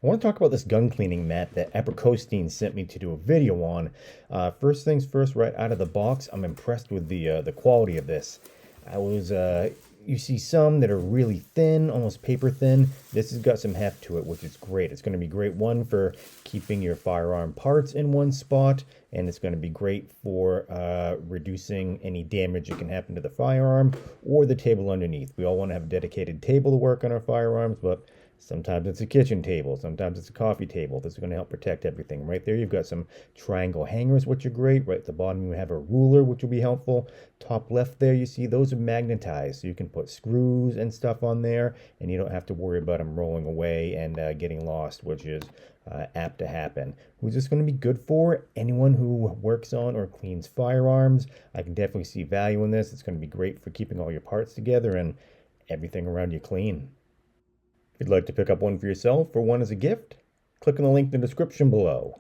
I want to talk about this gun cleaning mat that Aprikostein sent me to do a video on. First things first, right out of the box, I'm impressed with the quality of this. You see some that are really thin, almost paper thin. This has got some heft to it, which is great. It's going to be great, one, for keeping your firearm parts in one spot, and it's going to be great for reducing any damage that can happen to the firearm or the table underneath. We all want to have a dedicated table to work on our firearms, but sometimes it's a kitchen table, sometimes it's a coffee table. This is going to help protect everything. Right there, you've got some triangle hangers, which are great. Right at the bottom, you have a ruler, which will be helpful. Top left there, you see those are magnetized, so you can put screws and stuff on there, and you don't have to worry about them rolling away and getting lost, which is apt to happen. Who's this going to be good for? Anyone who works on or cleans firearms. I can definitely see value in this. It's going to be great for keeping all your parts together and everything around you clean. If you'd like to pick up one for yourself or one as a gift, click on the link in the description below.